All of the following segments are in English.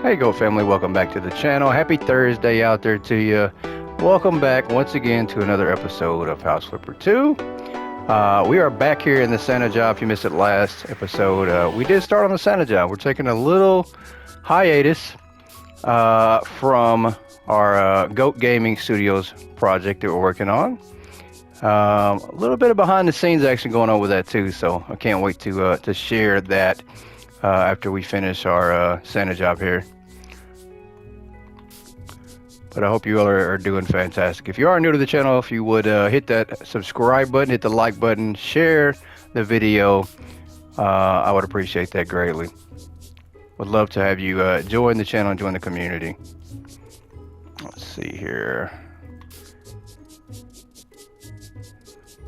Hey Go family, welcome back to the channel. Happy Thursday out there to you. Welcome back once again to another episode of House Flipper 2. We are back here in the Santa job. If you missed it last episode, we did start on the Santa job. We're taking a little hiatus from our Goat Gaming Studios project that we're working on. A little bit of behind the scenes action going on with that too, so I can't wait to share that after we finish our Santa job here. But I hope you all are doing fantastic. If you are new to the channel, if you would hit that subscribe button, hit the like button, share the video, I would appreciate that greatly. Would love to have you join the channel and join the community. Let's see here.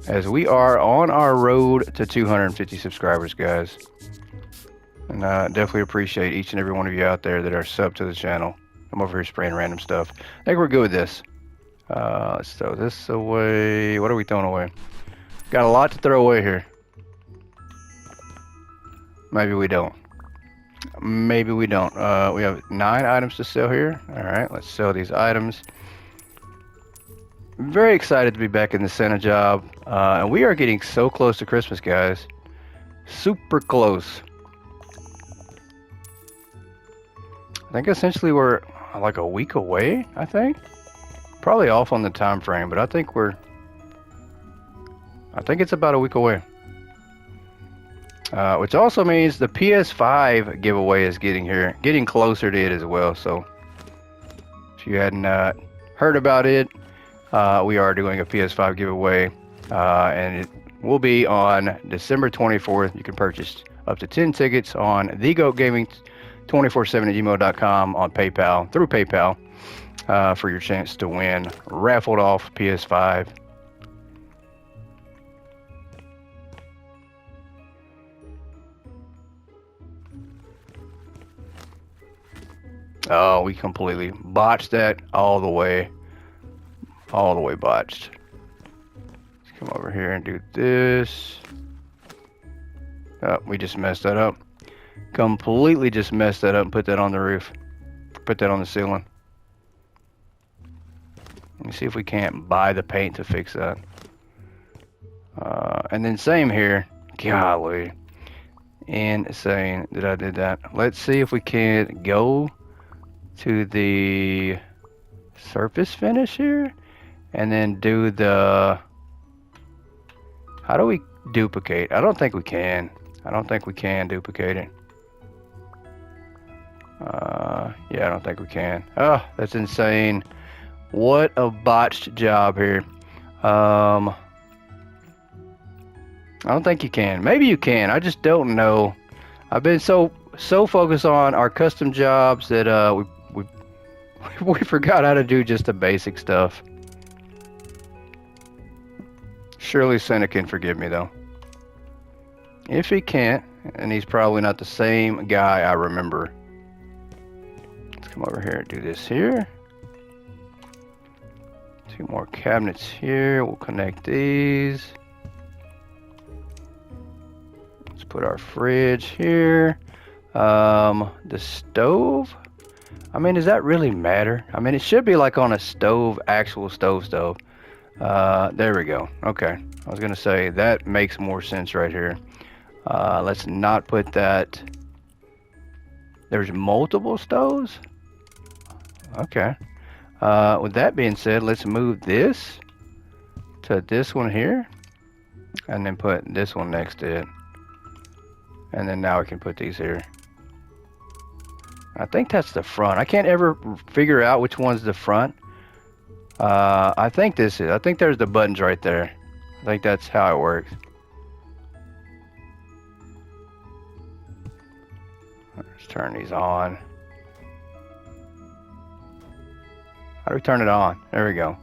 As we are on our road to 250 subscribers, guys. And I definitely appreciate each and every one of you out there that are subbed to the channel. I'm over here spraying random stuff. I think we're good with this. Let's throw this away. What are we throwing away? Got a lot to throw away here. Maybe we don't. Maybe we don't. We have 9 items to sell here. Alright, let's sell these items. I'm very excited to be back in the Santa job. And we are getting so close to Christmas, guys. Super close. I think essentially we're like a week away, I think. Probably off on the time frame, but I think it's about a week away. Which also means the PS5 giveaway is getting closer to it as well. So if you hadn't heard about it, we are doing a PS5 giveaway, and it will be on December 24th. You can purchase up to 10 tickets on thegoatgaming247@gmail.com on PayPal, through PayPal, for your chance to win raffled off PS5. Oh, we completely botched that all the way botched. Let's come over here and do this. Oh, we just messed that up. Completely just messed that up and put that on the roof. Put that on the ceiling. Let me see if we can't buy the paint to fix that. And then same here. Golly. Insane that I did that. Let's see if we can go to the surface finish here. And then do the... How do we duplicate? I don't think we can. I don't think we can duplicate it. Yeah, I don't think we can. Oh, that's insane. What a botched job here. I don't think you can. Maybe you can. I just don't know. I've been so focused on our custom jobs that we forgot how to do just the basic stuff. Surely Santa can forgive me though. If he can't, and he's probably not the same guy I remember. Let's come over here and do this here. 2 more cabinets here. We'll connect these. Let's put our fridge here. The stove. I mean, does that really matter? I mean, it should be like on a stove, actual stove. There we go. Okay. I was going to say that makes more sense right here. Let's not put that. There's multiple stoves? Okay. With that being said, let's move this to this one here. And then put this one next to it. And then now we can put these here. I think that's the front. I can't ever figure out which one's the front. I think this is. I think there's the buttons right there. I think that's how it works. Let's turn these on. How do we turn it on? There we go.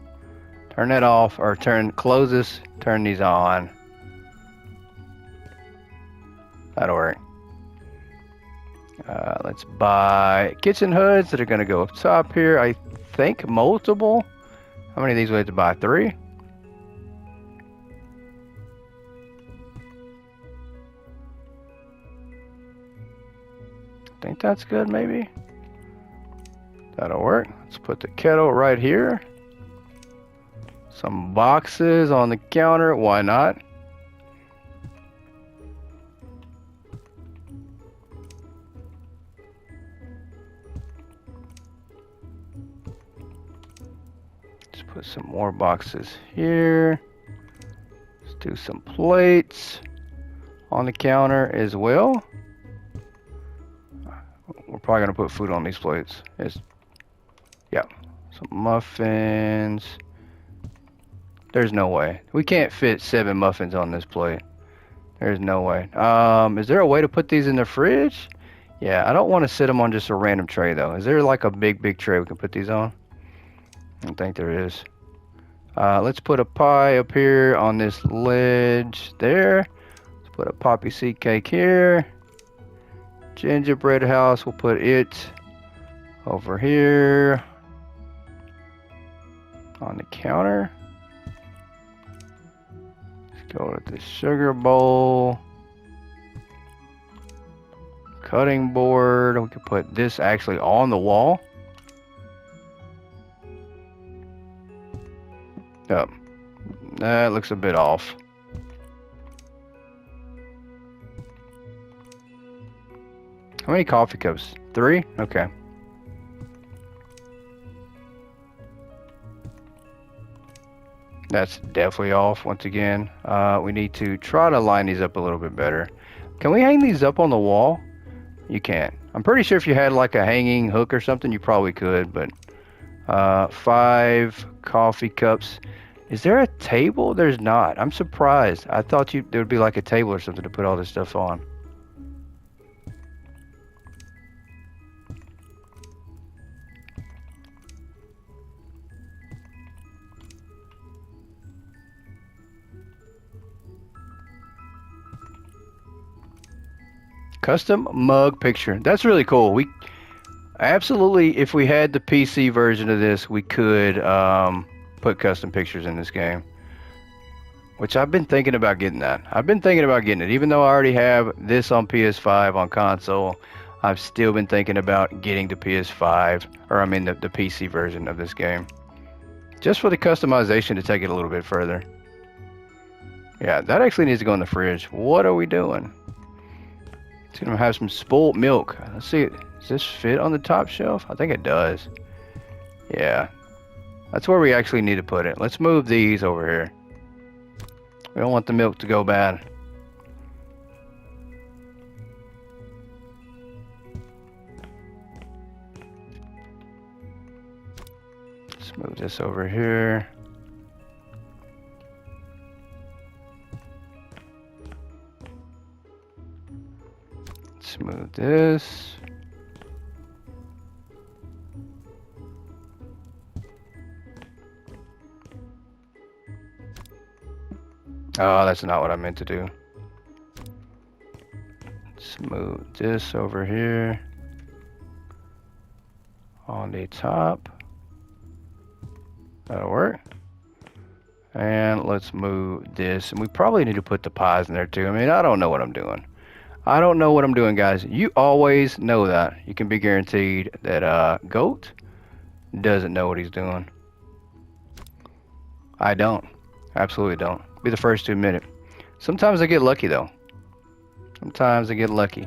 Turn that off, or close this, turn these on. That'll work. Let's buy kitchen hoods that are going to go up top here. I think multiple. How many of these we have to buy? 3? I think that's good, maybe. That'll work. Let's put the kettle right here. Some boxes on the counter. Why not? Let's put some more boxes here. Let's do some plates on the counter as well. We're probably gonna put food on these plates. Yeah, some muffins. There's no way. We can't fit 7 muffins on this plate. There's no way. Is there a way to put these in the fridge? Yeah, I don't want to sit them on just a random tray though. Is there like a big tray we can put these on? I don't think there is. Let's put a pie up here on this ledge there. Let's put a poppy seed cake here. Gingerbread house, we'll put it over here on the counter. Let's go with the sugar bowl. Cutting board, we can put this actually on the wall. Yep, that looks a bit off. How many coffee cups? 3? Okay. That's definitely off once again. We need to try to line these up a little bit better. Can we hang these up on the wall? You can't. I'm pretty sure if you had like a hanging hook or something, you probably could, but 5 coffee cups. Is there a table? There's not. I'm surprised. I thought there would be like a table or something to put all this stuff on. Custom mug picture. That's really cool. We absolutely, if we had the PC version of this, we could put custom pictures in this game. Which I've been thinking about getting that. I've been thinking about getting it. Even though I already have this on PS5 on console, I've still been thinking about getting the PS5, or I mean the PC version of this game. Just for the customization to take it a little bit further. Yeah, that actually needs to go in the fridge. What are we doing? It's gonna have some spoiled milk. Let's see. Does this fit on the top shelf? I think it does. Yeah. That's where we actually need to put it. Let's move these over here. We don't want the milk to go bad. Let's move this over here. Let's move this. Oh, that's not what I meant to do. Let's move this over here on the top. That'll work. And let's move this. And we probably need to put the pies in there too. I mean, I don't know what I'm doing. I don't know what I'm doing, guys. You always know that. You can be guaranteed that Goat doesn't know what he's doing. I don't. Absolutely don't. Be the first to admit it. Sometimes I get lucky though. Sometimes I get lucky.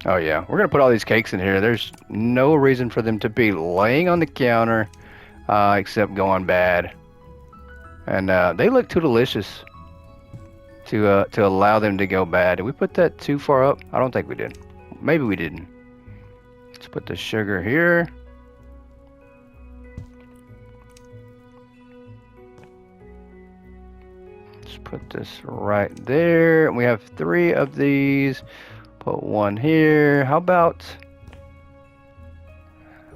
Oh yeah, we're gonna put all these cakes in here. There's no reason for them to be laying on the counter except going bad. And they look too delicious to allow them to go bad. Did we put that too far up? I don't think we did. Maybe we didn't. Let's put the sugar here. Let's put this right there. We have 3 of these. Put 1 here. How about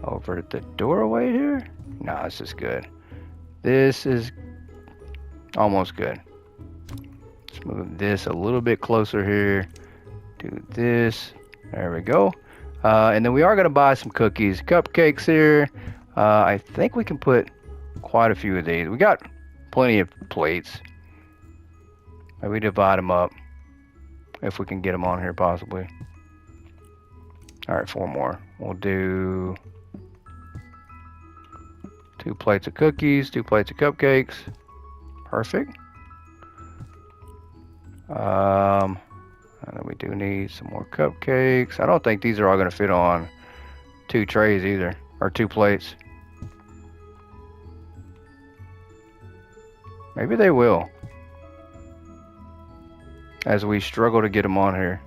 over at the doorway here? No, this is good. This is almost good. Let's move this a little bit closer here. Do this. There we go. And then we are going to buy some cookies, cupcakes here. I think we can put quite a few of these. We got plenty of plates. Maybe divide them up. if we can get them on here possibly. All right, 4 more. We'll do 2 plates of cookies, 2 plates of cupcakes. Perfect. And then we do need some more cupcakes. I don't think these are all going to fit on 2 trays either, or 2 plates. Maybe they will, as we struggle to get them on here.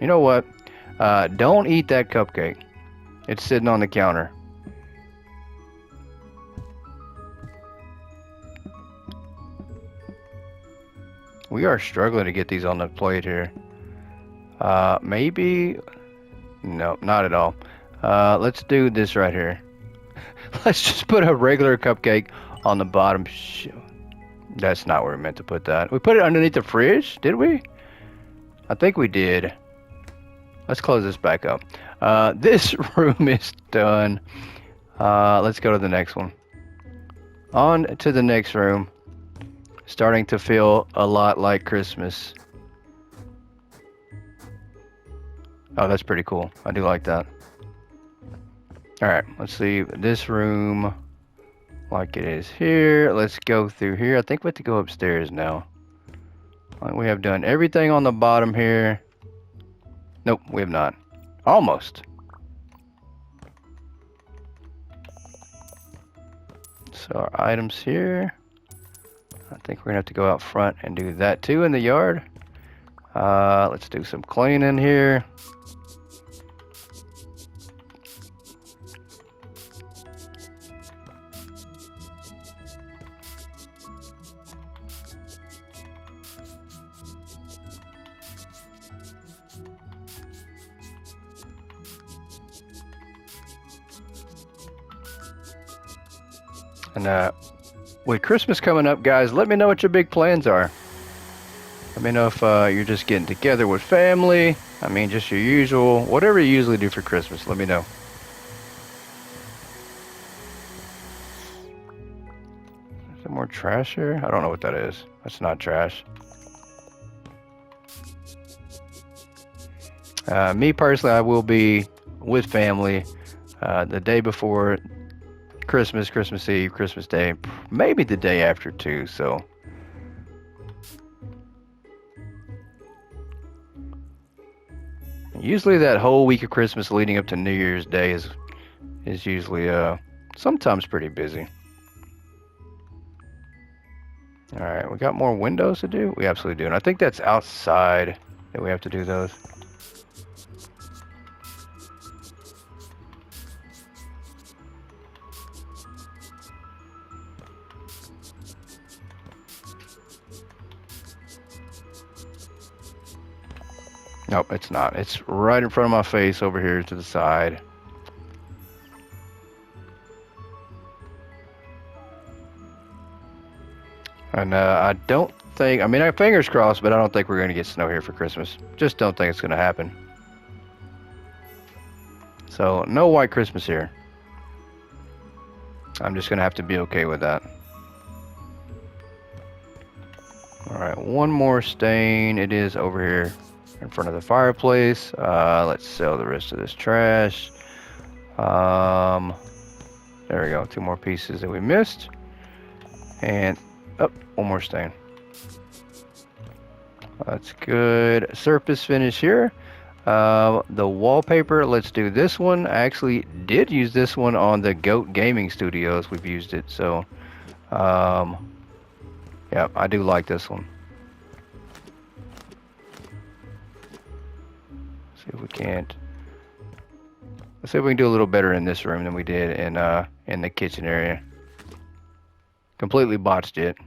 You know what? Don't eat that cupcake. It's sitting on the counter. We are struggling to get these on the plate here. Maybe... No, not at all. Let's do this right here. Let's just put a regular cupcake on the bottom. That's not where we meant to put that. We put it underneath the fridge, did we? I think we did. Let's close this back up. This room is done. Let's go to the next one. On to the next room. Starting to feel a lot like Christmas. Oh, that's pretty cool. I do like that. Alright, let's leave this room like it is here. Let's go through here. I think we have to go upstairs now. We have done everything on the bottom here. Nope, we have not. Almost. So our items here. I think we're gonna have to go out front and do that too in the yard. Let's do some cleaning here. And with Christmas coming up, guys, let me know what your big plans are. Let me know if you're just getting together with family. I mean, just your usual, whatever you usually do for Christmas. Let me know. Is there more trash here? I don't know what that is. That's not trash. Me personally, I will be with family the day before Christmas, Christmas Eve, Christmas Day, maybe the day after too, so. Usually that whole week of Christmas leading up to New Year's Day is usually sometimes pretty busy. Alright, we got more windows to do? We absolutely do, and I think that's outside that we have to do those. Nope, it's not. It's right in front of my face over here to the side. And I don't think, I mean, I have fingers crossed, but I don't think we're going to get snow here for Christmas. Just don't think it's going to happen. So, no white Christmas here. I'm just going to have to be okay with that. Alright, one more stain. It is over here in front of the fireplace. Let's sell the rest of this trash. There we go. 2 more pieces that we missed. And, oh, one more stain. That's good. Surface finish here. The wallpaper, let's do this one. I actually did use this one on the Goat Gaming Studios. We've used it, so yeah, I do like this one. See if we can't. Let's see if we can do a little better in this room than we did in the kitchen area. Completely botched it.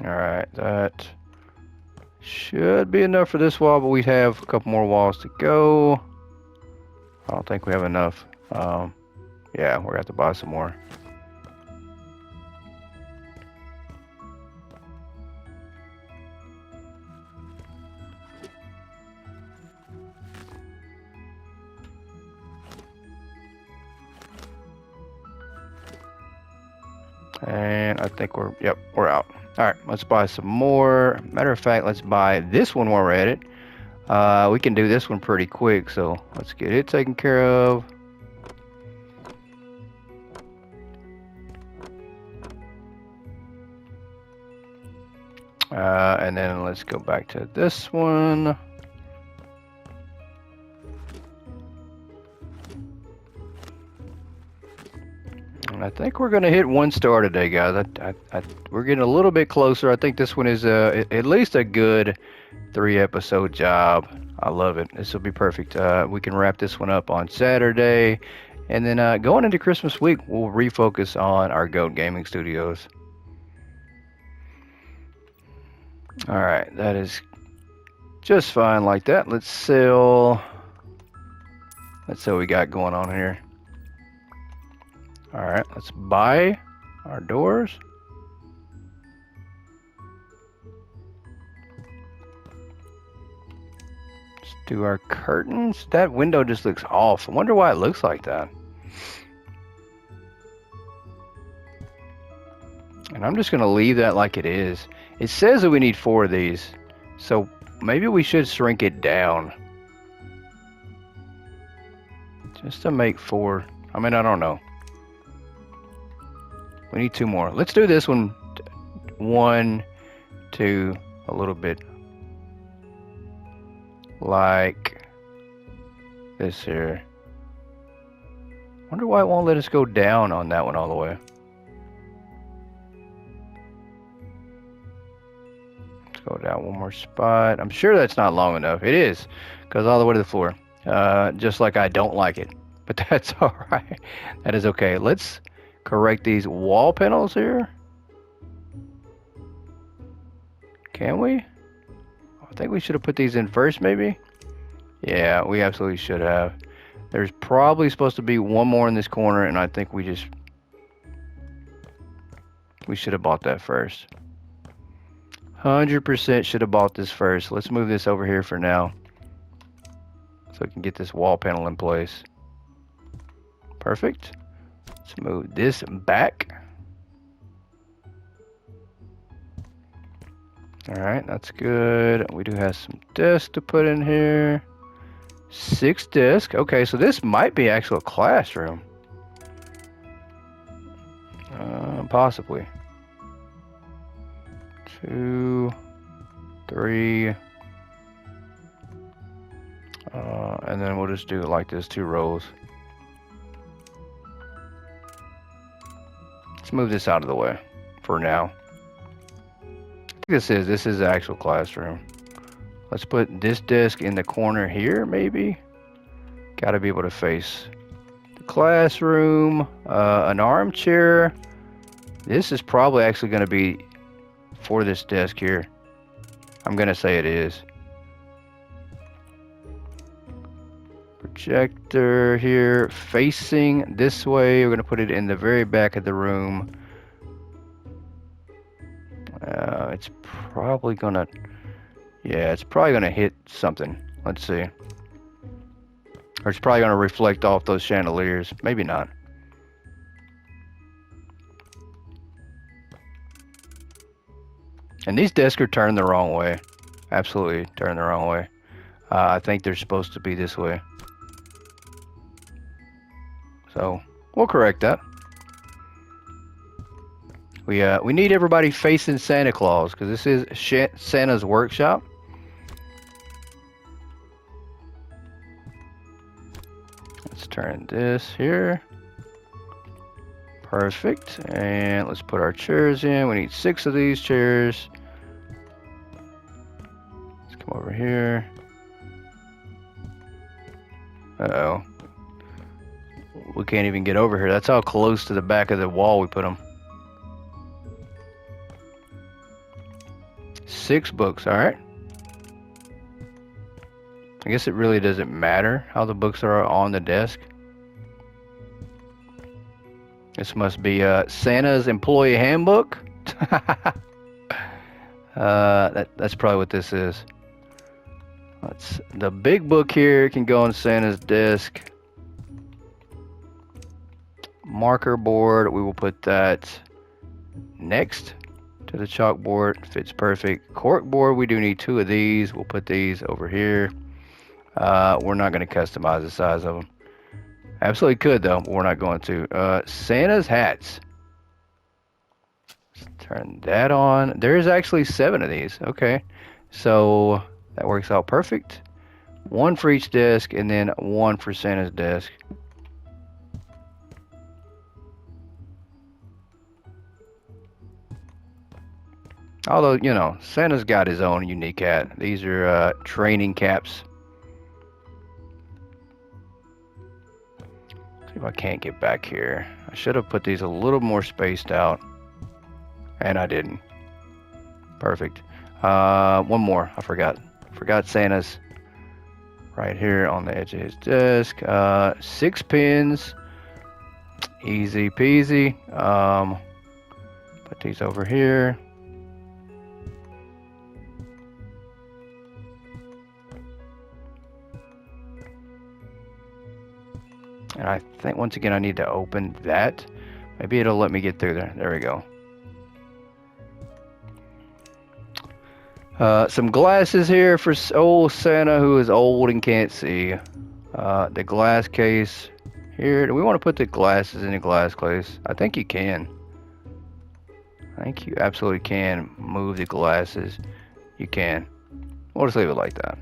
Alright, that should be enough for this wall, but we have a couple more walls to go. I don't think we have enough. Yeah, we're going to have to buy some more. And I think yep, we're out. All right, let's buy some more. Matter of fact, let's buy this one while we're at it. We can do this one pretty quick, so let's get it taken care of. And then let's go back to this one. And I think we're gonna hit 1 star today, guys. We're getting a little bit closer. I think this one is at least a good 3-episode job. I love it. This will be perfect. We can wrap this one up on Saturday, and then going into Christmas week, we'll refocus on our GOAT Gaming Studios. All right, that is just fine like that. Let's sell. Let's see what we got going on here. All right, let's buy our doors. Let's do our curtains. That window just looks off. I wonder why it looks like that. And I'm just going to leave that like it is. It says that we need 4 of these, so maybe we should shrink it down. Just to make 4. I mean, I don't know. We need 2 more. Let's do this one. 1, 2, a little bit like this here. Wonder why it won't let us go down on that one all the way. Let's go down 1 more spot. I'm sure that's not long enough. It is. Goes all the way to the floor. Just like I don't like it. But that's alright. That is okay. Let's correct these wall panels here. Can we? I think we should have put these in first, maybe. Yeah, we absolutely should have. There's probably supposed to be 1 more in this corner, and I think we should have bought that first. 100% should have bought this first. Let's move this over here for now, so we can get this wall panel in place. Perfect. Let's move this back. Alright, that's good. We do have some desks to put in here. 6 desks. Okay, so this might be actual classroom. Possibly. 2, 3. And then we'll just do it like this, 2 rows. Let's move this out of the way for now. This is the actual classroom. Let's put this desk in the corner here, maybe. Got to be able to face the classroom. An armchair. This is probably actually going to be for this desk here. I'm going to say it is. Projector here facing this way. We're going to put it in the very back of the room. It's probably gonna, yeah, it's probably gonna hit something. Let's see. Or it's probably gonna reflect off those chandeliers. Maybe not. And these desks are turned the wrong way. Absolutely turned the wrong way. I think they're supposed to be this way. So we'll correct that. We need everybody facing Santa Claus, because this is Santa's workshop. Let's turn this here. Perfect. And let's put our chairs in. We need 6 of these chairs. Let's come over here. Uh-oh. We can't even get over here. That's how close to the back of the wall we put them. 6 books, alright. I guess it really doesn't matter how the books are on the desk. This must be Santa's employee handbook. That's probably what this is. The big book here can go on Santa's desk. Marker board, we will put that next to the chalkboard. Fits perfect. Corkboard, we do need 2 of these. We'll put these over here. We're not going to customize the size of them. Absolutely could though, but we're not going to. Santa's hats. Let's turn that on. There's actually 7 of these. Okay, so that works out perfect. 1 for each desk, and then 1 for Santa's desk. Although, you know, Santa's got his own unique hat. These are training caps. See if I can't get back here. I should have put these a little more spaced out, and I didn't. Perfect. One more. I forgot. Forgot Santa's right here on the edge of his desk. 6 pins. Easy peasy. Put these over here. And I think once again I need to open that. Maybe it'll let me get through there. There we go. Some glasses here for old Santa who is old and can't see. The glass case here. Do we want to put the glasses in the glass case? I think you can. I think you absolutely can move the glasses. You can. We'll just leave it like that.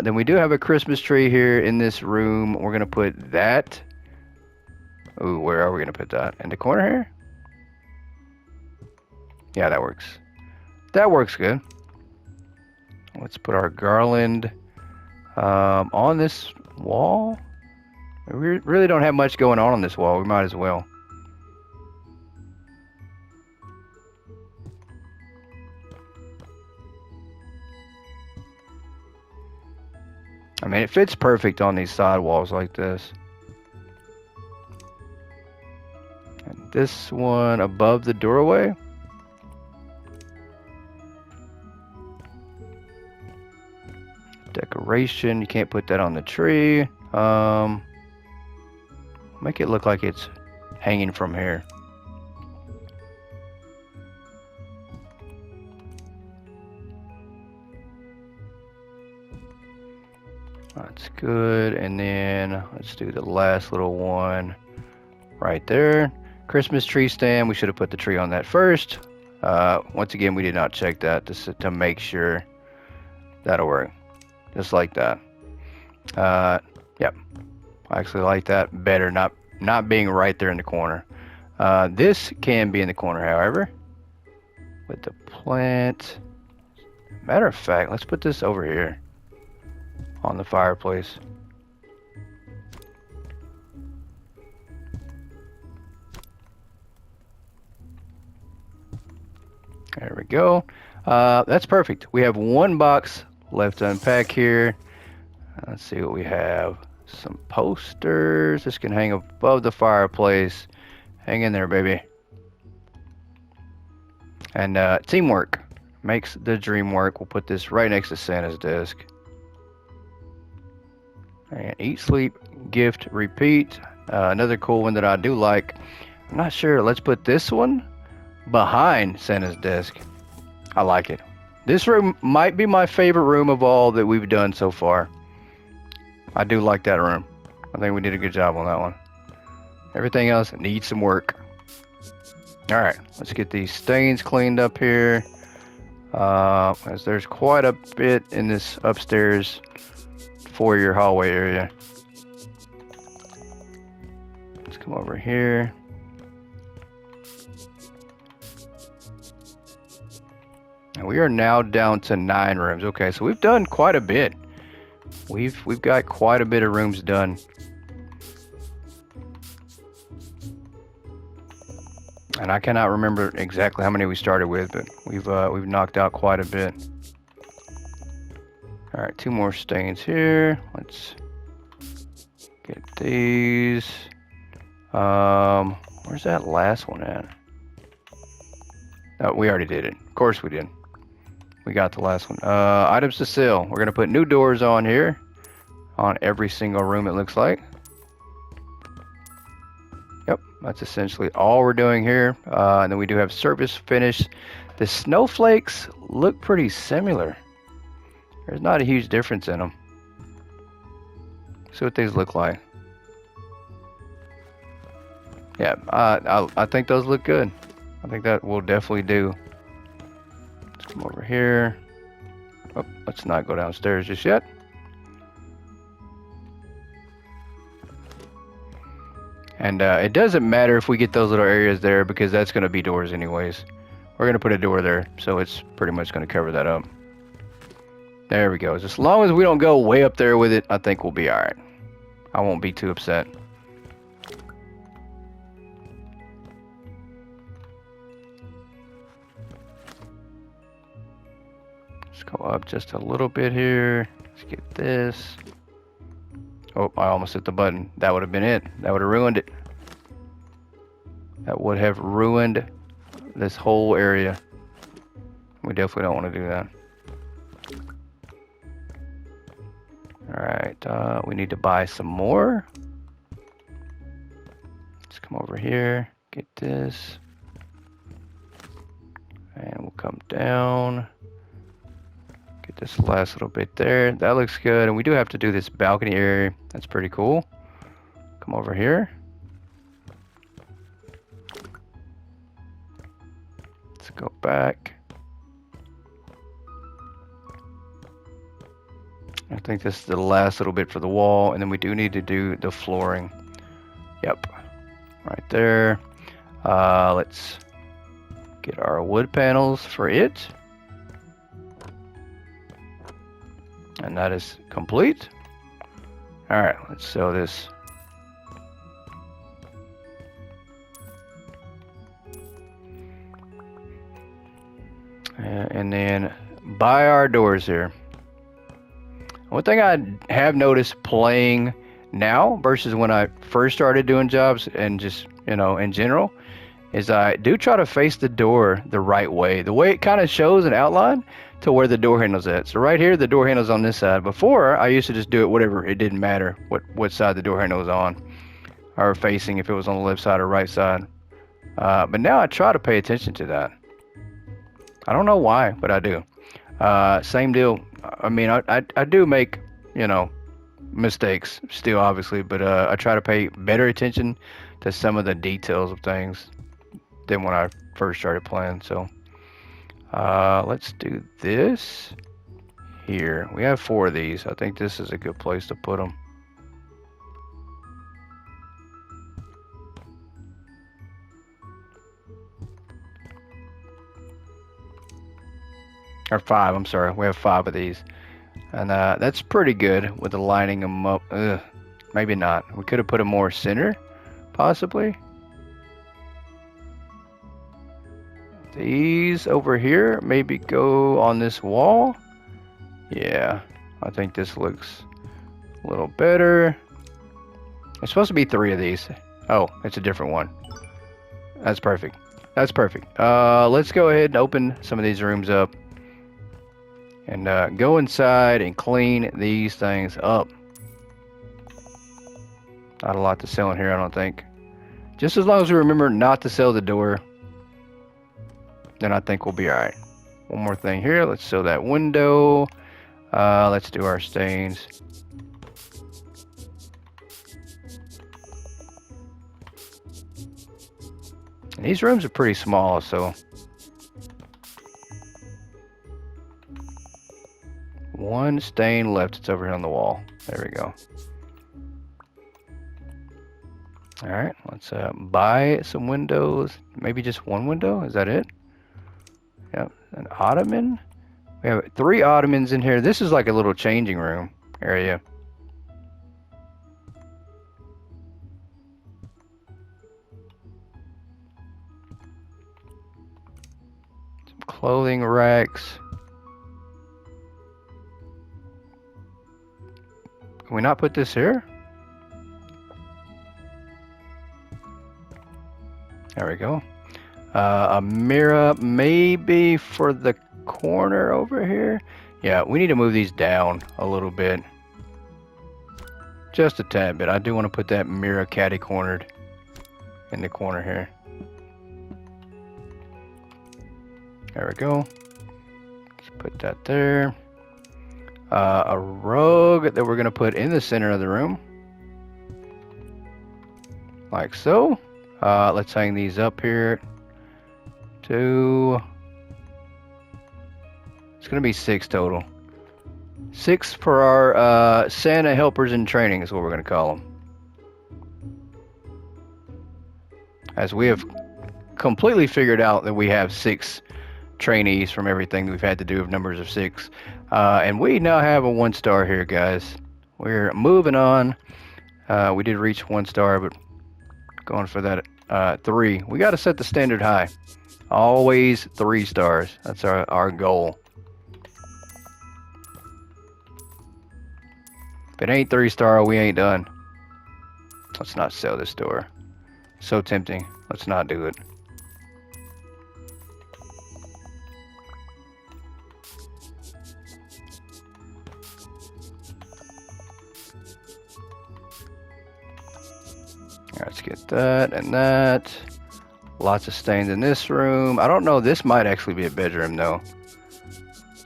Then we do have a Christmas tree here in this room. We're going to put that. Ooh, where are we going to put that? In the corner here? Yeah, that works. That works good. Let's put our garland on this wall. We really don't have much going on this wall. We might as well. I mean, it fits perfect on these side walls like this. And this one above the doorway. Decoration, you can't put that on the tree. Make it look like it's hanging from here. That's good. And then let's do the last little one right there. Christmas tree stand. We should have put the tree on that first. Once again, we did not check that to make sure that'll work. Just like that. Yep. I actually like that better, not being right there in the corner. This can be in the corner, however. With the plant. Matter of fact, let's put this over here. On the fireplace. There we go. That's perfect. We have 1 box left to unpack here. Let's see what we have. Some posters. This can hang above the fireplace. Hang in there, baby. And teamwork makes the dream work. We'll put this right next to Santa's desk. And eat, sleep, gift, repeat. Another cool one that I do like. I'm not sure. Let's put this one behind Santa's desk. I like it. This room might be my favorite room of all that we've done so far. I do like that room. I think we did a good job on that one. Everything else needs some work. Alright, let's get these stains cleaned up here. As there's quite a bit in this upstairs foyer hallway area. Let's come over here. And we are now down to 9 rooms. Okay, so we've done quite a bit. We've got quite a bit of rooms done. And I cannot remember exactly how many we started with, but we've knocked out quite a bit. All right, 2 more stains here. Let's get these. Where's that last one at? Oh, we already did it. Of course we did. We got the last one. Items to sell. We're gonna put new doors on here, on every single room it looks like. Yep, that's essentially all we're doing here. And then we do have surface finish. The snowflakes look pretty similar. There's not a huge difference in them. See what these look like. Yeah, I think those look good. I think that will definitely do. Let's come over here. Oh, let's not go downstairs just yet. And it doesn't matter if we get those little areas there because that's going to be doors anyways. We're going to put a door there, so it's pretty much going to cover that up. There we go. As long as we don't go way up there with it, I think we'll be alright. I won't be too upset. Let's go up just a little bit here. Let's get this. Oh, I almost hit the button. That would have been it. That would have ruined it. That would have ruined this whole area. We definitely don't want to do that. Alright, we need to buy some more. Let's come over here, get this. And we'll come down. Get this last little bit there. That looks good. And we do have to do this balcony area. That's pretty cool. Come over here. Let's go back. I think this is the last little bit for the wall, and then we do need to do the flooring. Yep, right there. Let's get our wood panels for it. And that is complete. All right, let's sell this. And then buy our doors here. One thing I have noticed playing now versus when I first started doing jobs and just, you know, in general, is I do try to face the door the right way. The way it kind of shows an outline to where the door handle's at. So right here, the door handle's on this side. Before, I used to just do it whatever. It didn't matter what side the door handle was on or facing, if it was on the left side or right side. But now I try to pay attention to that. I don't know why, but I do. Same deal. I mean, I do make, you know, mistakes still, obviously, but I try to pay better attention to some of the details of things than when I first started playing. So let's do this here. We have 4 of these. I think this is a good place to put them. Or 5, I'm sorry. We have 5 of these. And that's pretty good with the lining them up. Maybe not. We could have put them more center, possibly. These over here maybe go on this wall. Yeah, I think this looks a little better. It's supposed to be 3 of these. Oh, it's a different one. That's perfect. That's perfect. Let's go ahead and open some of these rooms up. And go inside and clean these things up. Not a lot to sell in here, I don't think. Just as long as we remember not to sell the door, then I think we'll be alright. One more thing here. Let's sell that window. Let's do our stains. And these rooms are pretty small, so... One stain left. It's over here on the wall. There we go. Alright, let's buy some windows. Maybe just one window? Is that it? Yep, an ottoman. We have 3 ottomans in here. This is like a little changing room area. Some clothing racks. Can we not put this here? There we go. A mirror maybe for the corner over here. Yeah, we need to move these down a little bit. Just a tad bit. I do want to put that mirror catty cornered in the corner here. There we go. Let's put that there. A rug that we're going to put in the center of the room. Like so. Let's hang these up here. 2. It's going to be 6 total. 6 for our Santa helpers in training is what we're going to call them. As we have completely figured out that we have 6 trainees from everything that we've had to do of numbers of 6. And we now have a 1-star here, guys. We're moving on. We did reach 1-star, but going for that 3. We got to set the standard high. Always 3 stars. That's our goal. If it ain't 3-star, we ain't done. Let's not sell this door. So tempting. Let's not do it. Let's get that and that. Lots of stains in this room. I don't know. This might actually be a bedroom, though.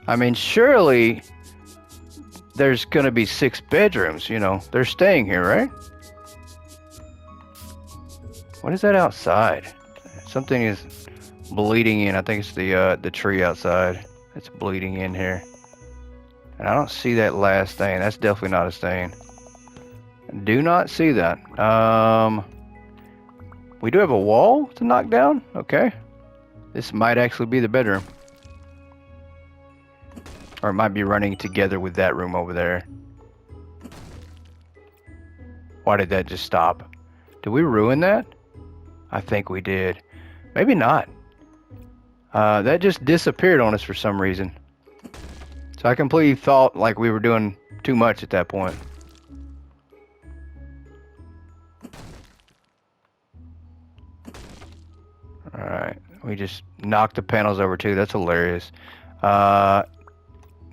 I mean, surely there's going to be 6 bedrooms, you know. They're staying here, right? What is that outside? Something is bleeding in. I think it's the tree outside. It's bleeding in here. And I don't see that last stain. That's definitely not a stain. Do not see that. We do have a wall to knock down. Okay. This might actually be the bedroom. Or it might be running together with that room over there. Why did that just stop? Did we ruin that? I think we did. Maybe not. That just disappeared on us for some reason. So I completely thought like we were doing too much at that point. Alright, we just knocked the panels over too. That's hilarious.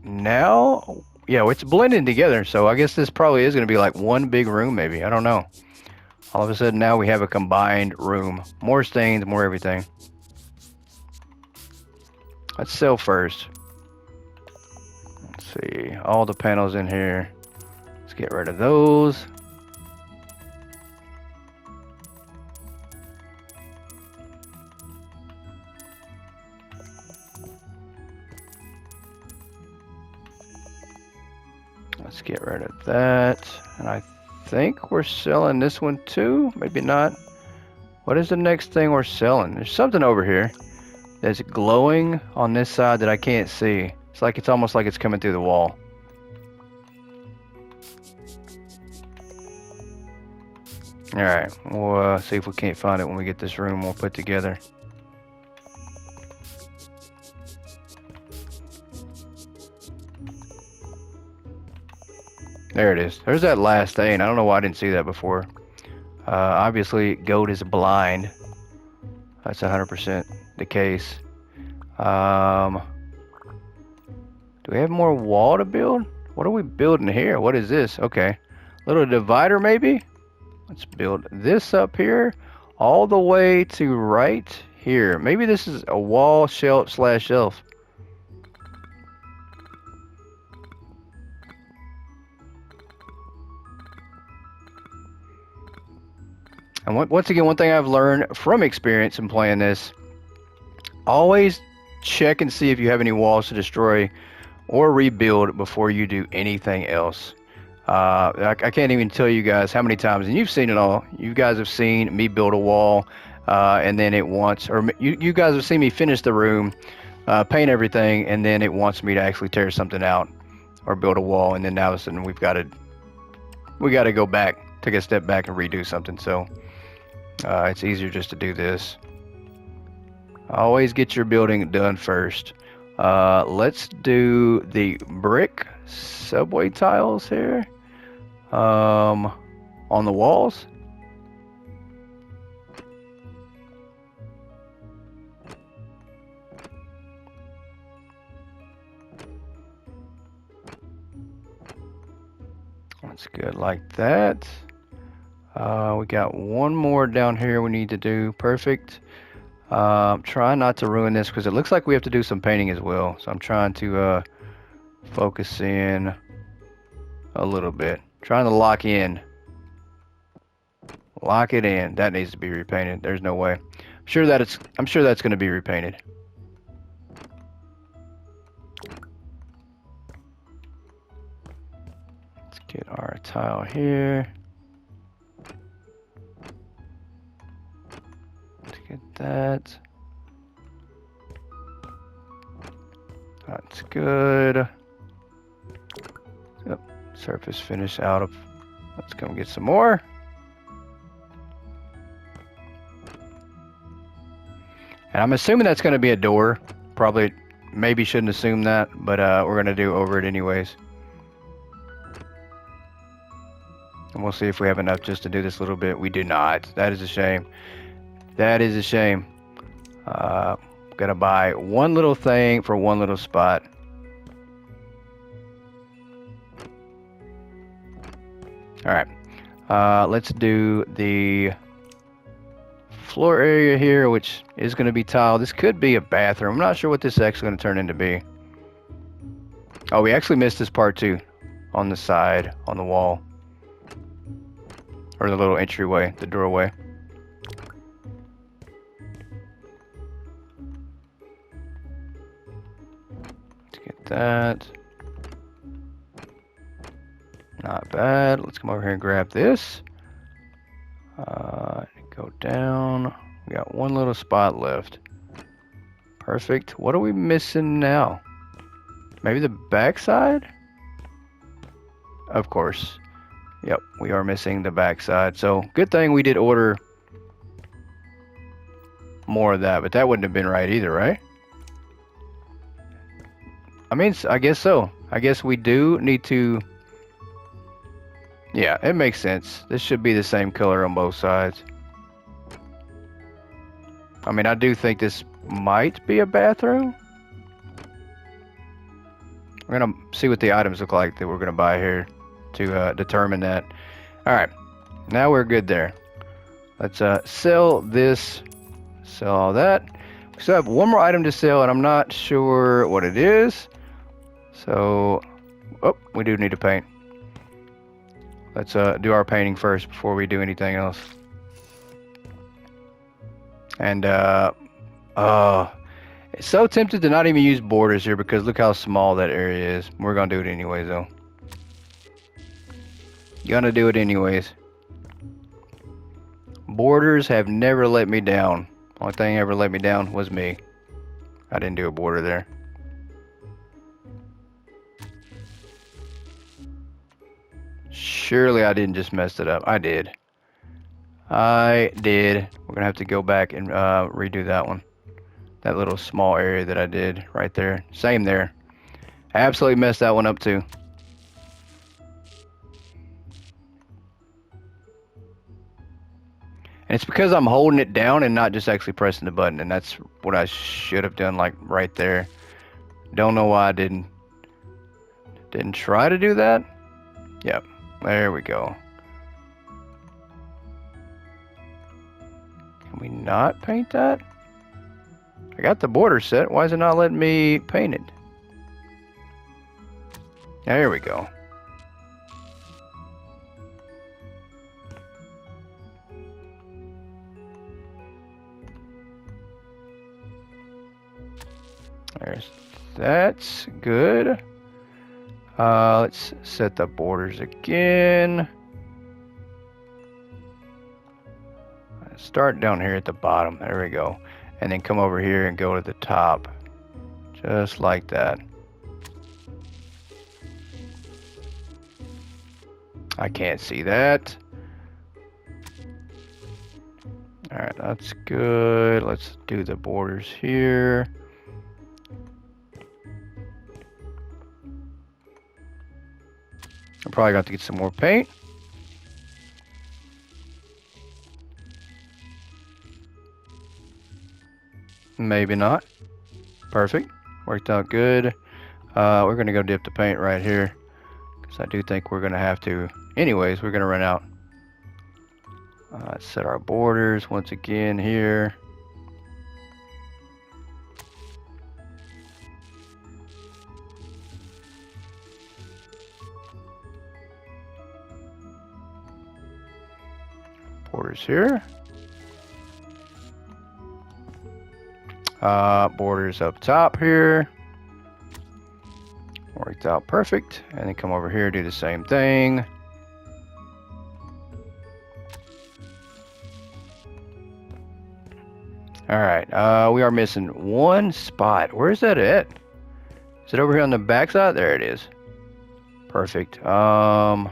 Now, yeah, it's blending together. So I guess this probably is going to be like one big room maybe. I don't know. All of a sudden now we have a combined room. More stains, more everything. Let's sell first. Let's see, all the panels in here. Let's get rid of those. Let's get rid of that. And I think we're selling this one too. Maybe not. What is the next thing we're selling? There's something over here that's glowing on this side that I can't see. It's almost like it's coming through the wall. Alright, we'll see if we can't find it when we get this room all put together. There it is. There's that last stain. I don't know why I didn't see that before. Obviously, goat is blind. That's 100% the case. Do we have more wall to build? What are we building here? What is this? Okay. Little divider maybe? Let's build this up here. All the way to right here. Maybe this is a wall shelf / shelf. And once again, one thing I've learned from experience in playing this, always check and see if you have any walls to destroy or rebuild before you do anything else. I can't even tell you guys how many times, and you've seen it all. You guys have seen me build a wall, and then it wants, or you guys have seen me finish the room, paint everything, and then it wants me to actually tear something out or build a wall, and then now all of a sudden we got to go back, take a step back, and redo something. So it's easier just to do this. Always get your building done first. Let's do the brick subway tiles here on the walls. That's good, like that. We got one more down here we need to do. Perfect. Try not to ruin this because it looks like we have to do some painting as well. So I'm trying to focus in a little bit. Trying to lock in. Lock it in. That needs to be repainted. There's no way. I'm sure that's going to be repainted. Let's get our tile here. Let's get that. That's good. Yep. Surface finish out of. Let's come get some more. And I'm assuming that's going to be a door. Probably, maybe shouldn't assume that, but we're going to do over it anyways. And we'll see if we have enough just to do this little bit. We do not. That is a shame. That is a shame. Gotta buy one little thing for one little spot. Alright. Let's do the floor area here, which is going to be tile. This could be a bathroom. I'm not sure what this is actually going to turn into be. Oh, we actually missed this part too. On the side, on the wall. Or the little entryway, the doorway. Let's get that. Not bad. Let's come over here and grab this. Go down. We got one little spot left. Perfect. What are we missing now? Maybe the backside? Of course. Yep, we are missing the backside. So, good thing we did order more of that, but that wouldn't have been right either, right? I mean, I guess so. I guess we do need to... Yeah, it makes sense. This should be the same color on both sides. I mean, I do think this might be a bathroom. We're going to see what the items look like that we're going to buy here to determine that. Alright, now we're good there. Let's sell this, sell all that. We still have one more item to sell, and I'm not sure what it is. So, oh, we do need to paint. Let's do our painting first before we do anything else. And, it's so tempted to not even use borders here because look how small that area is. We're going to do it anyways, though. Gonna do it anyways. Borders have never let me down. Only thing ever let me down was me. I didn't do a border there. Surely I didn't just mess it up. I did. I did. We're gonna have to go back and redo that one. That little small area that I did right there. Same there. I absolutely messed that one up too. And it's because I'm holding it down and not just actually pressing the button. And that's what I should have done, like right there. Don't know why I didn't try to do that. Yep, there we go. Can we not paint that? I got the border set. Why is it not letting me paint it? There we go. That's good. Let's set the borders again. Start down here at the bottom. There we go. And then come over here and go to the top. Just like that. I can't see that. Alright, that's good. Let's do the borders here. I'm probably going to get some more paint. Maybe not. Perfect. Worked out good. We're going to go dip the paint right here. Because I do think we're going to have to. Anyways, we're going to run out. Let's set our borders once again here. Borders here. Borders up top here. Worked out perfect. And then come over here, do the same thing. Alright, we are missing one spot. Where is that at? Is it over here on the back side? There it is. Perfect. I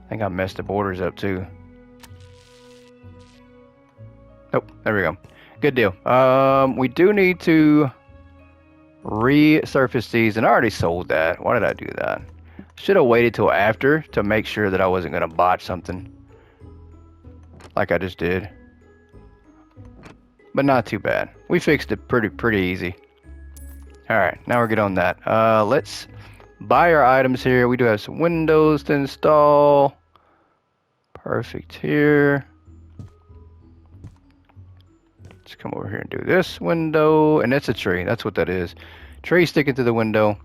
think I messed the borders up too. Nope, there we go. Good deal. We do need to resurface these, and I already sold that. Why did I do that? Should have waited till after to make sure that I wasn't going to botch something. Like I just did. But not too bad. We fixed it pretty easy. Alright, now we're good on that. Let's buy our items here. We do have some windows to install. Perfect here. Let's come over here and do this window. And that's a tree. That's what that is. Tree sticking to the window.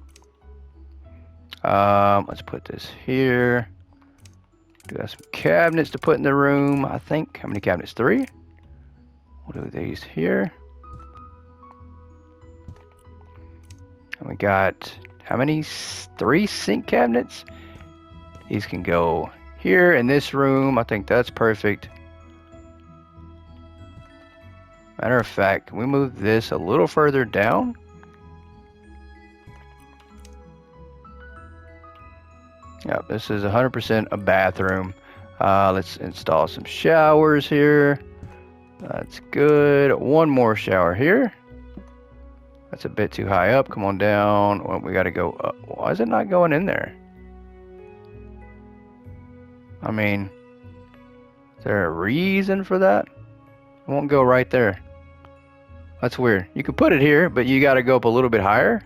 Let's put this here. Do have some cabinets to put in the room. I think. How many cabinets? 3? We'll do these here. And we got how many? 3 sink cabinets. These can go here in this room. I think that's perfect. Matter of fact, can we move this a little further down? Yeah, this is 100% a bathroom. Let's install some showers here. That's good. One more shower here. That's a bit too high up. Come on down. Well, we got to go up. Why is it not going in there? I mean, is there a reason for that? It won't go right there. That's weird. You can put it here, but you got to go up a little bit higher.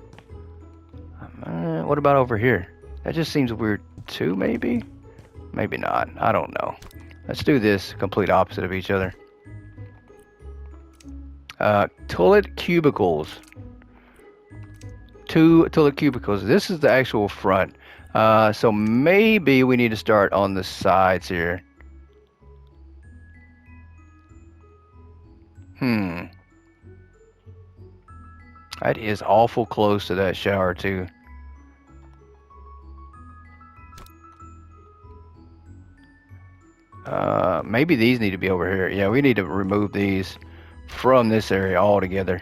What about over here? That just seems weird too, maybe? Maybe not. I don't know. Let's do this complete opposite of each other. Toilet cubicles. 2 toilet cubicles. This is the actual front. So maybe we need to start on the sides here. That is awful close to that shower too. Maybe these need to be over here. Yeah, we need to remove these from this area altogether.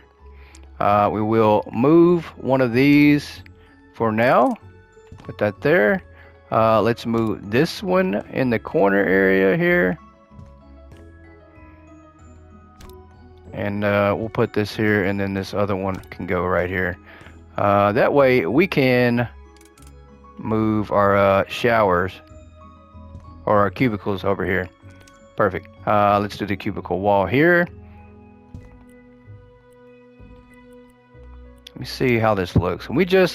We will move one of these for now. Put that there. Let's move this one in the corner area here. And we'll put this here, and then this other one can go right here. That way we can move our showers or our cubicles over here. Perfect. Let's do the cubicle wall here. Let me see how this looks.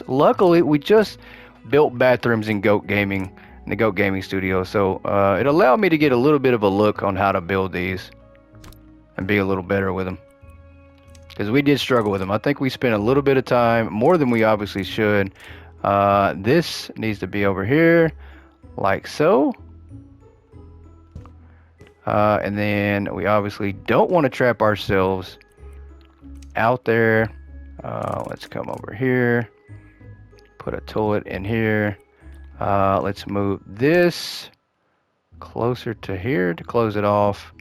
Luckily, we just built bathrooms in Goat Gaming, in the Goat Gaming Studio. So it allowed me to get a little bit of a look on how to build these and be a little better with them. Because we did struggle with them. I think we spent a little bit of time, more than we obviously should. This needs to be over here, like so. And then we obviously don't want to trap ourselves out there. Let's come over here, put a toilet in here. Let's move this closer to here to close it off.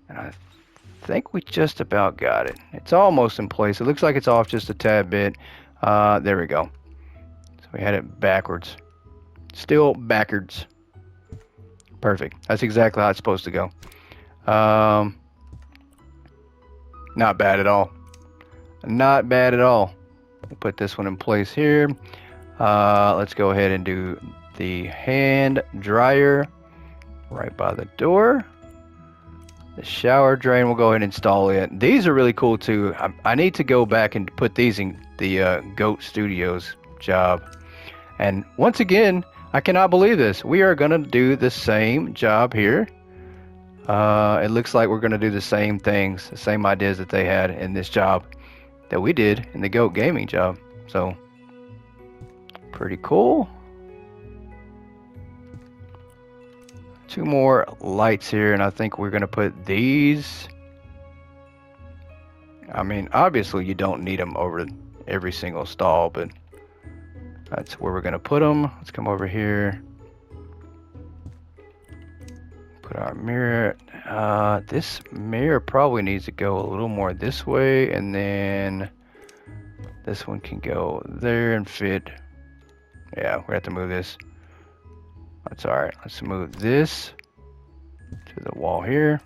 And I think we just about got it. It's almost in place. It looks like it's off just a tad bit. There we go. So we had it backwards. Still backwards. Perfect. That's exactly how it's supposed to go. Not bad at all. Not bad at all. We'll put this one in place here. Let's go ahead and do the hand dryer right by the door. The shower drain, we'll go ahead and install it. These are really cool too. I need to go back and put these in the Goat Studios job. And once again, I cannot believe this. We are going to do the same job here. It looks like we're going to do the same things, the same ideas that they had in this job that we did in the Goat Gaming job. So, pretty cool. 2 more lights here, and I think we're going to put these. I mean, obviously you don't need them over every single stall, but that's where we're going to put them. Let's come over here. Put our mirror. This mirror probably needs to go a little more this way, and then this one can go there and fit. Yeah, we have to move this. That's all right. Let's move this to the wall here.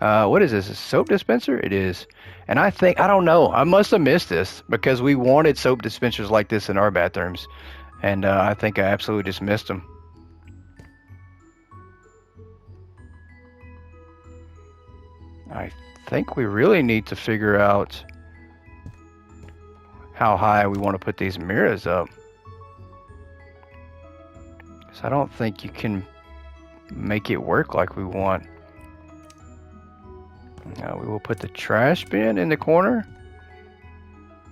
What is this? A soap dispenser? It is. And I don't know. I must have missed this because we wanted soap dispensers like this in our bathrooms. And I think I absolutely just missed them. I think we really need to figure out how high we want to put these mirrors up. So I don't think you can make it work like we want. We will put the trash bin in the corner.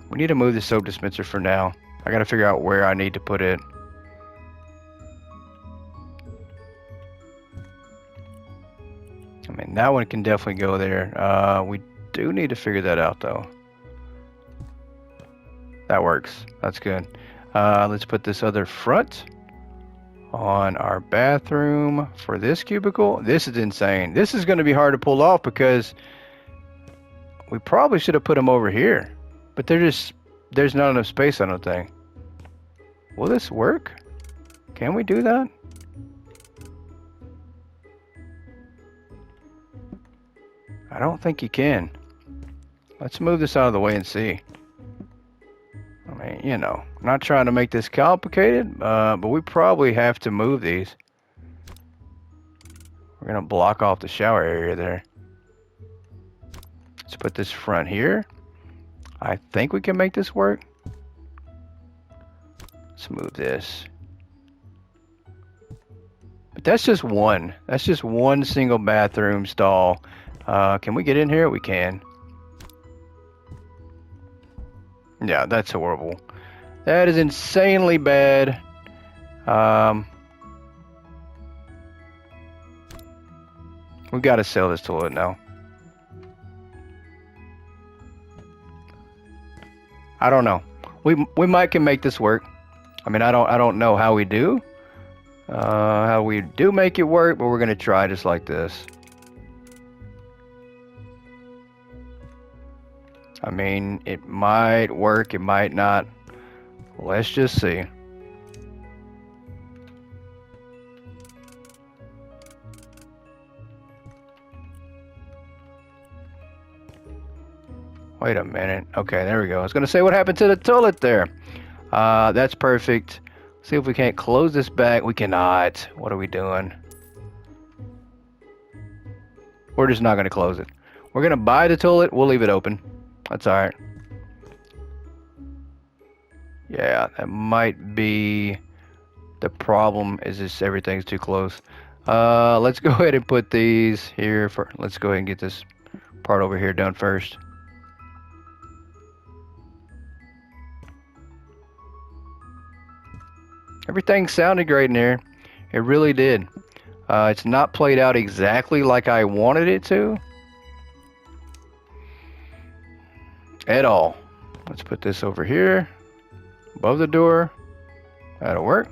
We need to move the soap dispenser for now. I gotta figure out where I need to put it. I mean, that one can definitely go there. We do need to figure that out though. That works. That's good. Let's put this other front on our bathroom for this cubicle. This is insane. This is going to be hard to pull off because we probably should have put them over here, but there's not enough space, I don't think. Will this work? Can we do that? I don't think you can. Let's move this out of the way and see. I mean, you know, I'm not trying to make this complicated, but we probably have to move these. We're going to block off the shower area there. Let's put this front here. I think we can make this work. Let's move this. But that's just one. That's just one single bathroom stall. Can we get in here? We can. Yeah, that's horrible. That is insanely bad. We gotta sell this toilet now. I don't know. We might can make this work. I mean, I don't know how we do. How we do make it work, but we're gonna try just like this. I mean, it might work, it might not. Let's just see. Wait a minute. Okay, there we go. I was going to say what happened to the toilet there. That's perfect. See if we can't close this back. We cannot. What are we doing? We're just not going to close it. We're going to buy the toilet. We'll leave it open. That's all right. Yeah, that might be the problem, is just everything's too close. Let's go ahead and put these here. Let's go ahead and get this part over here done first. Everything sounded great in here. It really did. It's not played out exactly like I wanted it to. At all. Let's put this over here. Above the door. That'll work.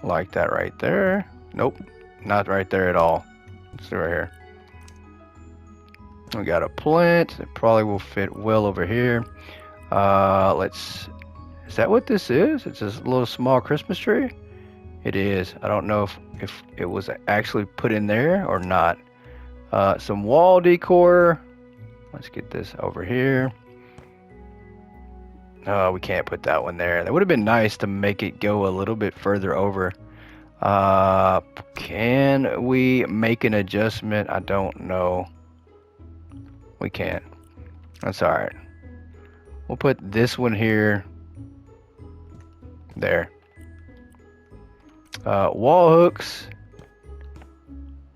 Like that right there. Nope. Not right there at all. Let's see right here. We got a plant. It probably will fit well over here. Is that what this is? It's this little small Christmas tree? It is. I don't know if it was actually put in there or not. Some wall decor. Let's get this over here. Oh, we can't put that one there. That would have been nice to make it go a little bit further over. Can we make an adjustment? I don't know. We can't. That's all right. We'll put this one here. There. Wall hooks.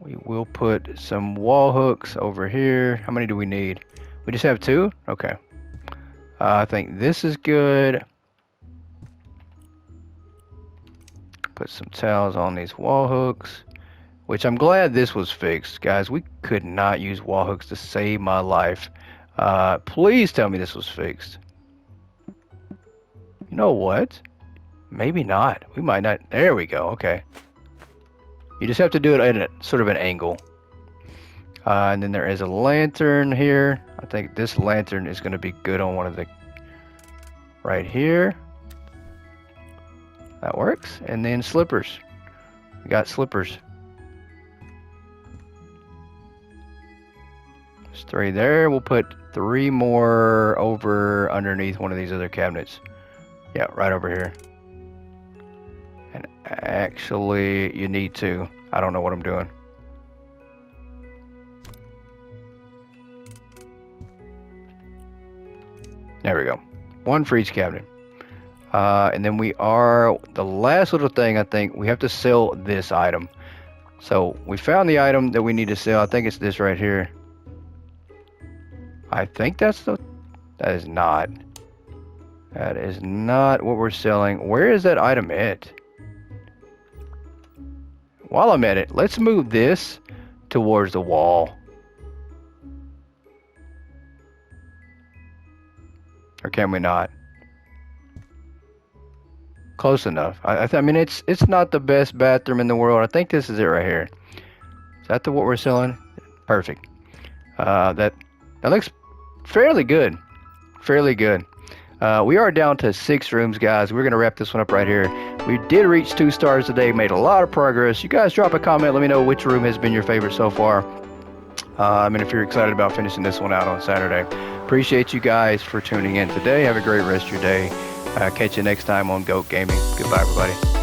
We will put some wall hooks over here. How many do we need? We just have 2? Okay. I think this is good. Put some towels on these wall hooks, which I'm glad this was fixed. Guys, we could not use wall hooks to save my life. Please tell me this was fixed. You know what? Maybe not. We might not. There we go. Okay. You just have to do it at a sort of an angle. And then there is a lantern here. I think this lantern is going to be good on one of the... right here. That works. And then slippers. We got slippers. There's 3 there. We'll put 3 more over underneath one of these other cabinets. Yeah, right over here. And actually, you need to. I don't know what I'm doing. There we go. 1 for each cabinet. And then the last little thing, I think, we have to sell this item. So we found the item that we need to sell. I think it's this right here. I think that is not. That is not what we're selling. Where is that item at? While I'm at it, let's move this towards the wall. Or can we not? Close enough. I mean, it's not the best bathroom in the world. I think this is it right here. Is that what we're selling? Perfect. That looks fairly good. Fairly good. We are down to 6 rooms, guys. We're going to wrap this one up right here. We did reach 2 stars today. Made a lot of progress. You guys drop a comment. Let me know which room has been your favorite so far. I mean, if you're excited about finishing this one out on Saturday. Appreciate you guys for tuning in today. Have a great rest of your day. Catch you next time on Goat Gaming. Goodbye, everybody.